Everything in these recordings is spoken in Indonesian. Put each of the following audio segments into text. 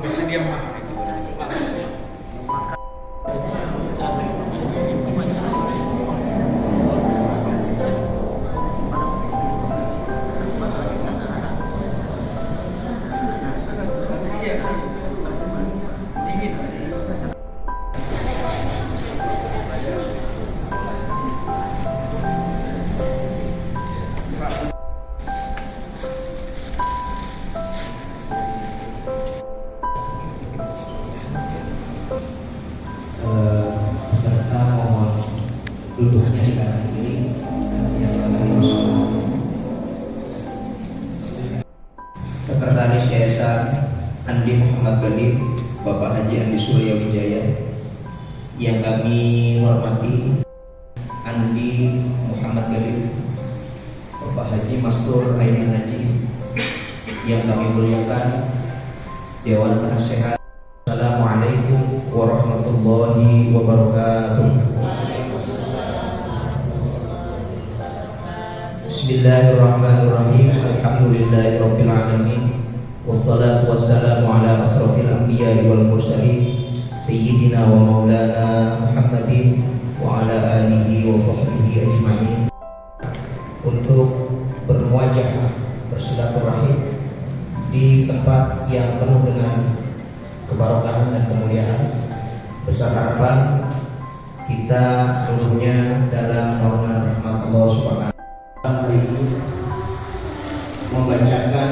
Karena dia mahal itu. Peserta mohon duduknya di kanan kiri yang Sekretaris Yayasan Andi Muhammad Galib, Bapak Haji Andi Surya Wijaya, yang kami hormati Andi Muhammad Galib, Bapak Haji Mastur Aiman Haji, yang kami muliakan Dewan Penasehat. Assalamualaikum warahmatullahi wabarakatuh. Bismillahirrahmanirrahim. Alhamdulillahirabbil alamin. Wassalatu wassalamu ala asrofil anbiya'i wal mursalin sayyidina wa maulana Muhammadin wa ala alihi wa sahbihi ajma'in. Untuk bermuajah bersilaturahim di tempat yang penuh dengan kebarokahan dan kemuliaan, besar harapan kita seluruhnya dalam naungan rahmat Allah Subhanahu wa taala. Hari ini membacakan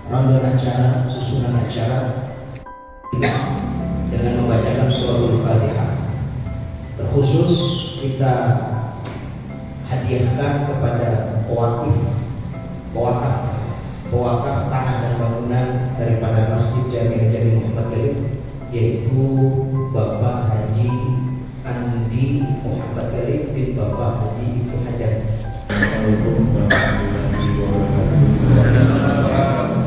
rangkaian acara, susunan acara dengan membacakan surah Al-Fatihah. Terkhusus kita hadiahkan kepada pewakaf tanah dan bangunan daripada Masjid Jami Haji Muhammad Galib, yaitu Bapak Haji Andi Muhammad Galib bin Bapak Haji Ibnu Hajar. Assalamualaikum warahmatullahi wabarakatuh.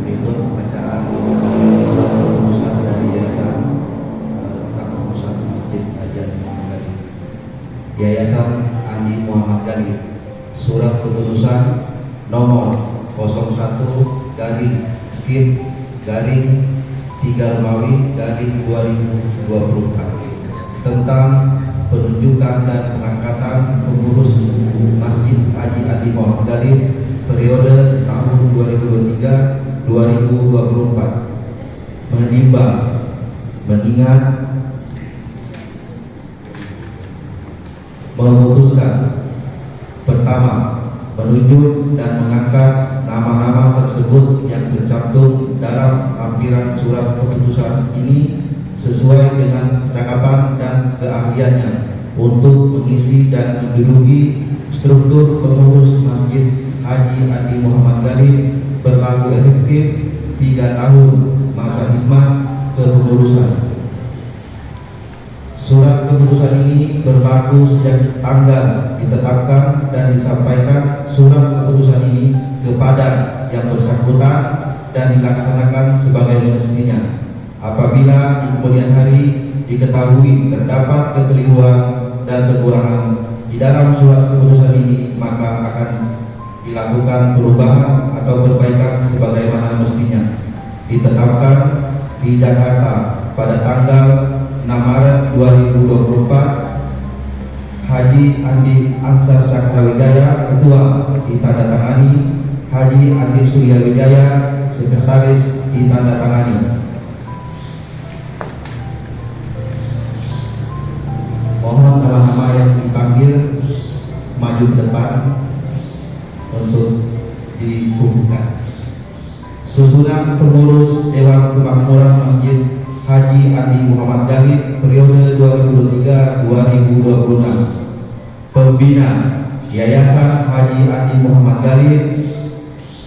Berikut bacaan keputusan dari Yayasan tentang pengurusan Masjid Haji Muhammad Galib. Yayasan Andi Muhammad Galib, surat keputusan nomor 01 garing skip garing 3 Romawi garing 2024 tentang penunjukan dan pengangkatan pengurus Masjid Haji Andi Muhammad Galib periode tahun 2023-2024 menimbang, mengingat, memutuskan: pertama, menunjuk dan mengangkat nama-nama tersebut yang tercantum dalam lampiran surat keputusan ini sesuai dengan cakapan dan keahliannya untuk mengisi dan menduduki struktur pengurus Masjid Haji Andi Muhammad Galib berlaku efektif 3 tahun masa hikmah kepengurusan. Surat keputusan ini berlaku sejak tanggal ditetapkan dan disampaikan surat keputusan ini kepada yang bersangkutan dan dilaksanakan sebagai mestinya. Apabila di kemudian hari diketahui terdapat kekeliruan dan kekurangan di dalam surat keputusan ini, maka akan dilakukan perubahan atau perbaikan sebagaimana mestinya. Ditetapkan di Jakarta pada tanggal 6 Maret 2024, Haji Andi Ansar Cakrawijaya Ketua ditandatangani, Haji Andi Surya Wijaya Sekretaris ditandatangani. Mohon nama-nama yang dipanggil maju ke depan untuk dikumpulkan. Susunan pengurus Dewan Kemakmuran Masjid Haji Andi Muhammad Galib periode 2023-2026. Pembina Yayasan Haji Andi Muhammad Galib.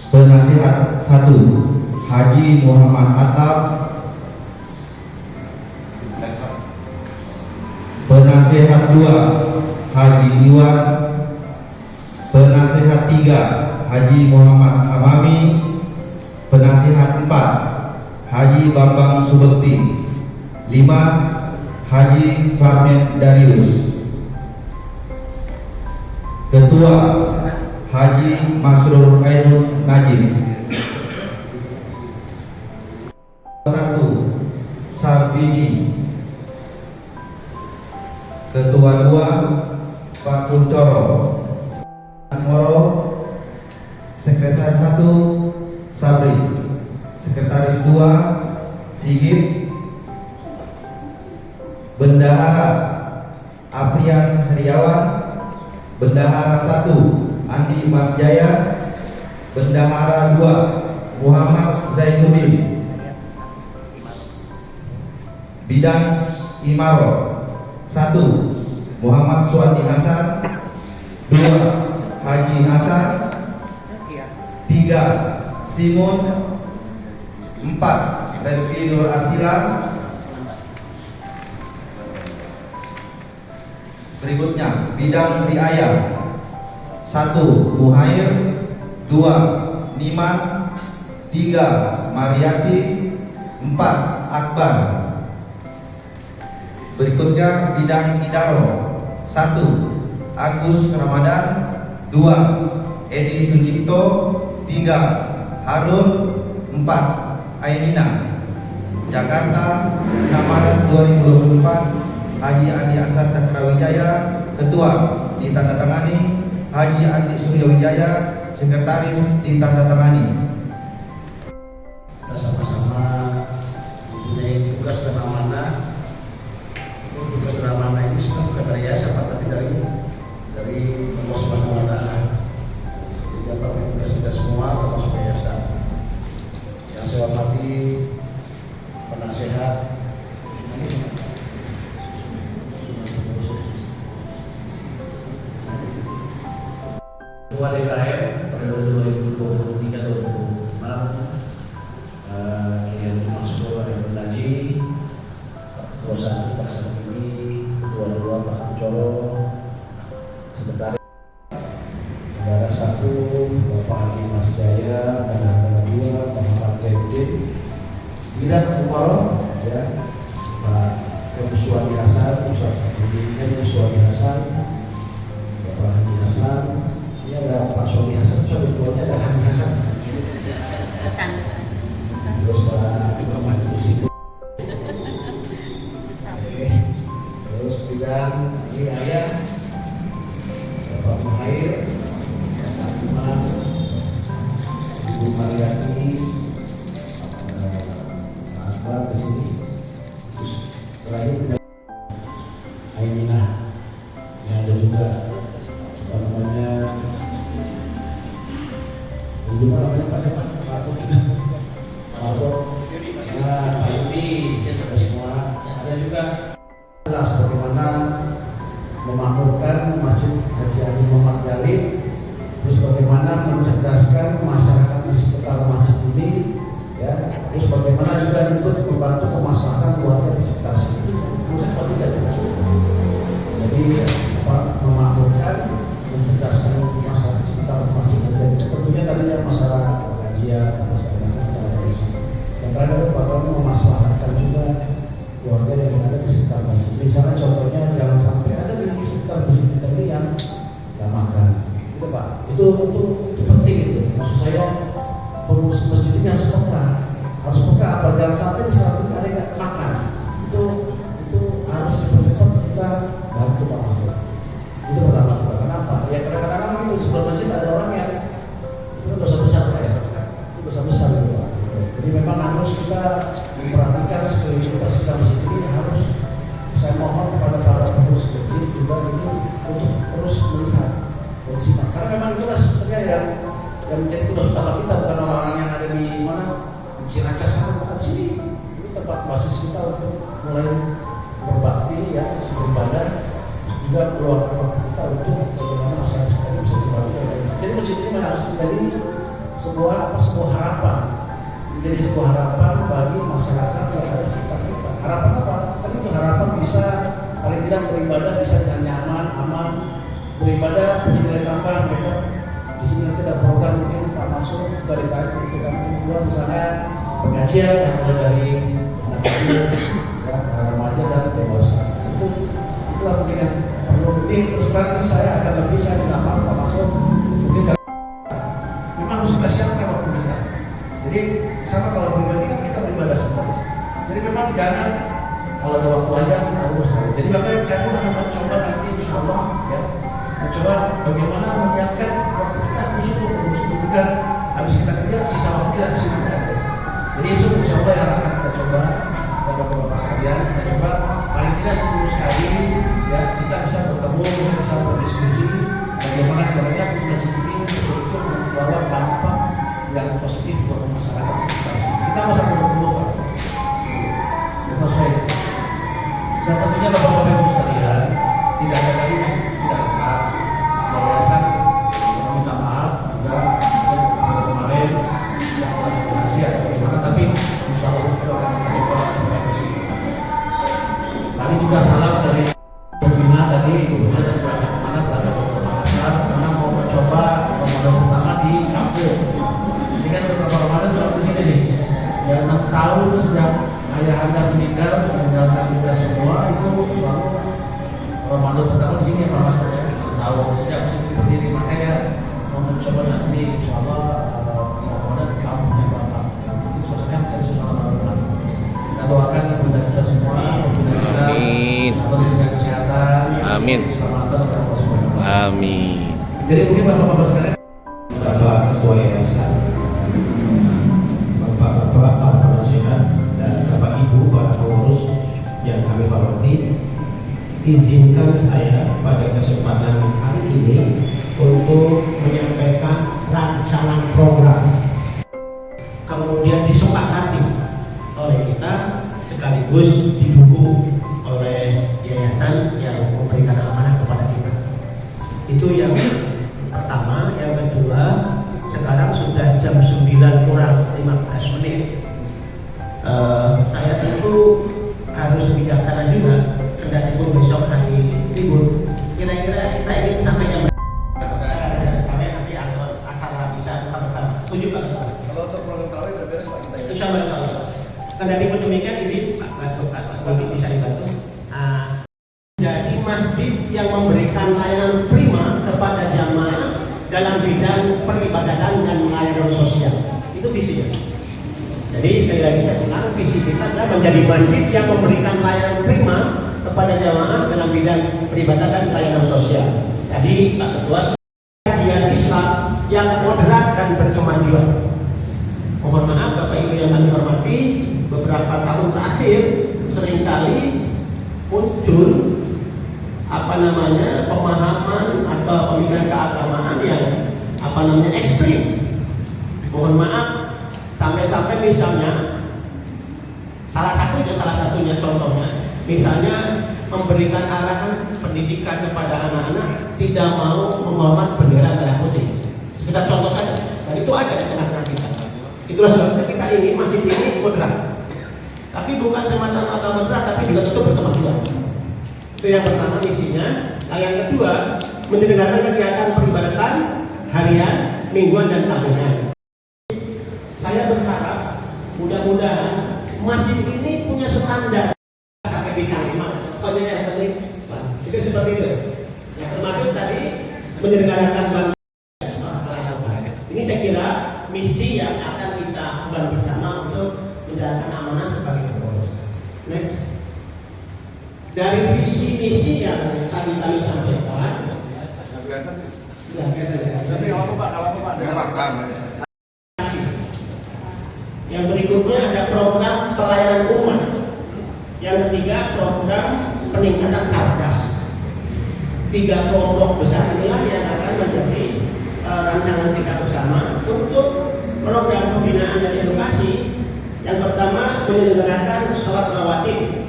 Penasihat 1 Haji Muhammad Attab. Penasihat 2 Haji Iwan. Penasihat 3 Haji Muhammad Amami. Penasihat 4 Haji Bambang Subekti. 5 Haji Fahmi Darius. Ketua Haji Masrur Ainun Najib. Sarbini. Ketua 2 Pak Kuncoro. Moro. Sekretaris 1 Sabri. Sekretaris 2 Sigit. Bendahara Aprian Heriawan. Bendahara 1 Andi Masjaya. Bendahara 2 Muhammad Zainuddin. Bidang Imaro 1 Muhammad Suwandi Hasan. 2 Haji Hasan. 3 Simon. 4 Redki Nur Asila. Berikutnya bidang riaya 1 Muhair. 2 Niman. 3 Mariati. 4 Akbar. Berikutnya bidang idaro 1 Agus Ramadan. 2 Edi Sujipto. 3 Harun. 4 Ainina. Jakarta 6 Maret 2024. Haji Andi Ansar Cakrawijaya. Ketua ditandatangani Haji Andi Suryawijaya. Sekretaris ditandatangani. Kita sama-sama mempunyai tugas dan amanah. Tugas dan amanah ini sebenarnya bukan dari saya, tapi dari Allah Subhanahu wa Ta'ala. Jadi apa tugas kita semua termasuk yayasan. Yang saya hormati penasehat Ketua DKM periode 2023-2024, Kiai Masuk Ayat Naji, Ketua 1 Pak Sarbini, Ketua 2 Pak Kuncoro, Sekretaris Bendahara 1 Bapak Andi Masjaya, Bendahara 2 Pak Muhammad Zainuddin, Bidang Umaro ya Pak Dr. Suwandi Hasan, Ustaz Dr. Suwandi Hasan, Bapak Haji Hasan. Ini ada Pak Suwandi Hasan, suami keluarnya ada Haji Hasan. Terus Pak Haji Siku. Terus bidang riaya Bapak Muhair, Pak Iman, Ibu Mariati, Pak Akbar di sini. Terus terakhir bidang Ainina, yang ada juga apa namanya Pak Yudi, kita semua ada juga jelas bagaimana memakmurkan Masjid Haji Ali Muhammad Galib, terus bagaimana mencerdaskan masyarakat di sekitar masjid ini, ya, terus bagaimana juga ikut membantu pemaslahan keluarga di sekitar sini. Seperti itu. Jadi memakmurkan, mencerdaskan masyarakat di sekitar masjid. Tentunya tadi yang masalah kajian, masalah yang terakhir bagaimana memaslahatkan juga keluarga yang ada di sekitar masjid. Misalnya contohnya jangan sampai ada di sekitar masjid kita ini yang nggak makan, gitu Pak. Itu penting itu. Maksud saya pengurus masjid ini harus peka apa jangan sampai di saat kita ada yang makan. Itu harus cepat-cepat kita bantu Pak Mas. Itu pertama. Kenapa? Ya kadang-kadang itu sebelum masjid ada orang yang itu dosa besar Pak ya. Itu dosa besar gitu Pak. Jadi memang harus kita perhatikan sekeliling kita sekitar masjid ini harus. Saya mohon kepada para pengurus masjid juga ini untuk terus melihat kondisi. Karena memang itulah sebenarnya yang menjadi tugas utama kita, bukan orang-orang yang ada di mana di Ciracas sana, bukan sini. Ini tempat basis kita untuk mulai berbakti ya, beribadah, juga meluangkan waktu kita untuk bagaimana masyarakat ini bisa dibantu. Jadi masjid ini harus menjadi sebuah harapan. Menjadi sebuah harapan bagi masyarakat yang ada di sekitar kita. Harapan apa? Kan itu harapan bisa paling tidak beribadah bisa dengan nyaman, aman, beribadah punya nilai tambah. Mereka di sini nanti ada program mungkin Pak Masuk dari itu kan kedua misalnya pengajian yang mulai dari anak kecil, ya, remaja dan dewasa. Itulah mungkin yang perlu. Ini terus terang saya akan lebih saya minta maaf Pak Masuk. Mungkin memang harus kita siapkan waktu kita. Jadi sama kalau pribadi kan kita beribadah semua. Jadi memang jangan kalau ada waktu aja kita urus. Jadi makanya saya pun akan mencoba nanti insya Allah ya, mencoba bagaimana menyiapkan waktu kita khusus untuk bukan habis kita kerja sisa waktu kita di sini ada. Jadi itu insya Allah yang akan kita coba ya bapak-bapak sekalian, kita coba paling tidak 10 sekali ya kita bisa bertemu, bisa berdiskusi bagaimana caranya masjid ini betul-betul membawa dampak yang positif buat masyarakat sekitar. Kita masa perlu Pak. Dan tentunya bapak-bapak ibu sekalian, tidak ada lagi yang tidak lengkap. Yayasan meminta maaf juga kemarin yang telah berhasil atau bagaimana, tapi insya Allah kita akan mencoba sampai ke sini. Tadi juga salam dari pembina tadi, ibu-ibu dan berada kemana berada beberapa besar karena mau mencoba Ramadan pertama di kampung. Ini kan beberapa Ramadan selalu di sini nih. Ya 6 tahun sejak ayah anda meninggal, meninggalkan kita semua itu selalu Ramadan pertama di sini ya Pak Mas. 6 tahun sejak sini berdiri, makanya mau mencoba nanti insya Allah Ramadan di kampungnya Bapak. Itu suasana menjadi suasana baru lagi. Kita doakan kepada kita semua, Amin. selalu diberikan kesehatan, Amin. keselamatan dan kesembuhan. Amin. Jadi mungkin bapak-bapak sekalian. Bapak Ketua Yayasan, Bapak-bapak para penasehat dan Bapak Ibu para pengurus yang kami hormati, izinkan saya pada kesempatan kali ini untuk menyampaikan rancangan program kemudian disepakati oleh kita sekaligus didukung oleh yayasan yang memberikan amanah kepada kita. Itu yang pertama. Yang kedua, sekarang sudah jam 9 kurang 15 menit. Saya tentu harus bijaksana juga, kendati pun besok hari libur. Kira-kira kita ingin sampai jam sampai nanti acara bisa buka bersama. Setuju Pak? Kalau untuk program tarawih beres Pak kita. Insya Allah. Kendati pun demikian, izin Pak Bapak bisa dibantu. Jadi masjid yang memberikan layanan prima kepada jamaah dalam bidang peribadatan dan layanan sosial, itu visinya. Jadi sekali lagi saya ulang, visi kita adalah menjadi masjid yang memberikan layanan prima kepada jamaah dalam bidang peribadatan dan layanan sosial. Tadi Pak Ketua, kajian Islam yang moderat dan berkemajuan. Mohon maaf Bapak Ibu yang kami hormati, beberapa tahun terakhir seringkali muncul pemahaman atau pemikiran keagamaan yang ekstrim. Mohon maaf, sampai-sampai misalnya salah satunya contohnya, misalnya memberikan arahan pendidikan kepada anak-anak tidak mau menghormat bendera merah putih. Sekedar contoh saja, dan itu ada di tengah-tengah kita. Itulah sebabnya kita ini masjid ini moderat, tapi bukan semata-mata moderat, tapi juga tentu berkemajuan. Itu yang pertama misinya. Nah, yang kedua, menyelenggarakan kegiatan peribadatan harian, mingguan dan tahunan. Saya berharap mudah-mudahan masjid ini punya standar sampai bintang 5. Soalnya yang penting itu seperti itu. Yang termasuk tadi menyelenggarakan bantuan. Ini saya kira misi yang akan kita bangun bersama untuk menjalankan amanah sebagai pengurus. Next. Dari visi misi yang tadi sampaikan, yang berikutnya ada program pelayanan umat. Yang ketiga program peningkatan sarkas. 3 kelompok besar inilah yang akan menjadi rancangan kita bersama untuk program pembinaan dan edukasi. Yang pertama menyelenggarakan sholat rawatib.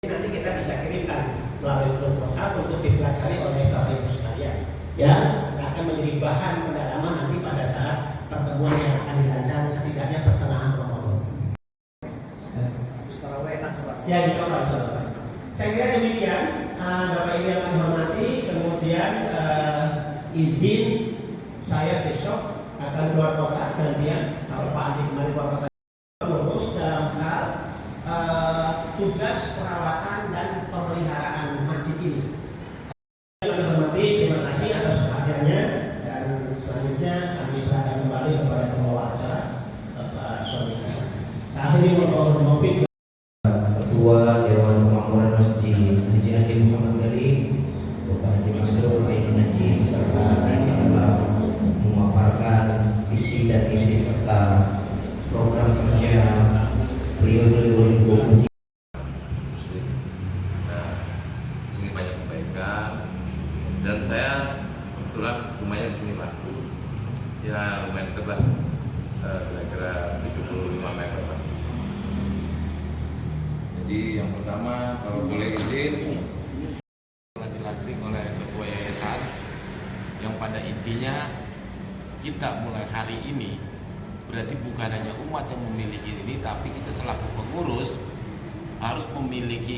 Nanti kita bisa kirimkan melalui grup WhatsApp untuk dipelajari oleh Bapak Ibu sekalian. Ya, akan menjadi bahan pendalaman nanti pada saat pertemuan yang akan dirancang setidaknya pertengahan Ramadan. Ya, insya Allah. Saya kira demikian, Bapak Ibu yang kami hormati. Kemudian izin saya besok akan keluar kota gantian. Kalau Pak Andi kemarin keluar kota, fokus dalam hal tugas perawatan dan pemeliharaan masjid ini. Kami hormati, terima kasih atas perhatiannya, dan selanjutnya kami serahkan kembali kepada pembawa acara Bapak Suami. Akhirnya Ketua Jadi yang pertama kalau boleh izin dilantik oleh ketua yayasan yang pada intinya kita mulai hari ini berarti bukan hanya umat yang memiliki ini, tapi kita selaku pengurus harus memiliki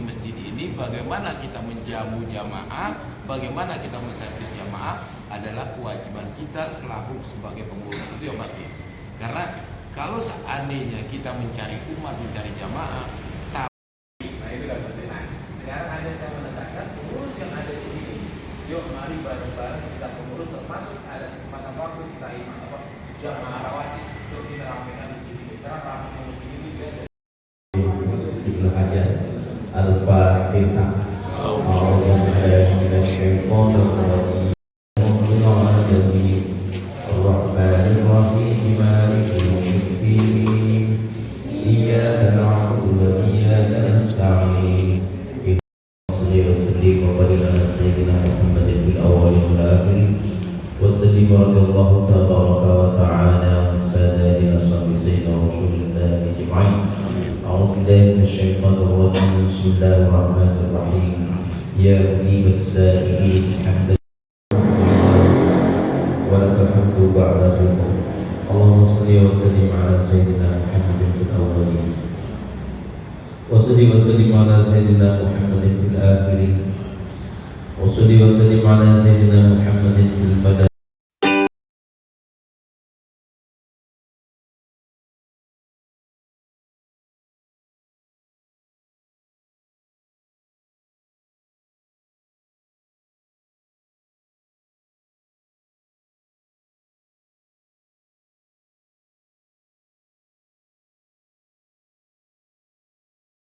masjid ini. Bagaimana kita menjamu jamaah, bagaimana kita menservis jamaah adalah kewajiban kita selaku sebagai pengurus, itu yang pasti. Karena kalau seandainya kita mencari umat, mencari jamaah, nah itu kan penting. Nah, sekarang ada saya menetapkan pengurus yang ada di sini. Yuk mari bareng-bareng kita pengurus, termasuk ada kesempatan waktu kita jamaah rawatib untuk kita ramekan di sini. Karena ramekan di sini dia Al-Fatihah. وسلم رضي الله تبارك وتعالى عن ساداتنا صحابة سيدنا رسول الله أجمعين. أعوذ بالله من الشيطان الرجيم. بسم الله الرحمن الرحيم. يا مجيب السائلين حمدا ولك الحمد بعد الحمد. اللهم صل وسلم على سيدنا محمد في الأولين وصل وسلم على سيدنا محمد في الآخرين وصل وسلم على سيدنا محمد في البدن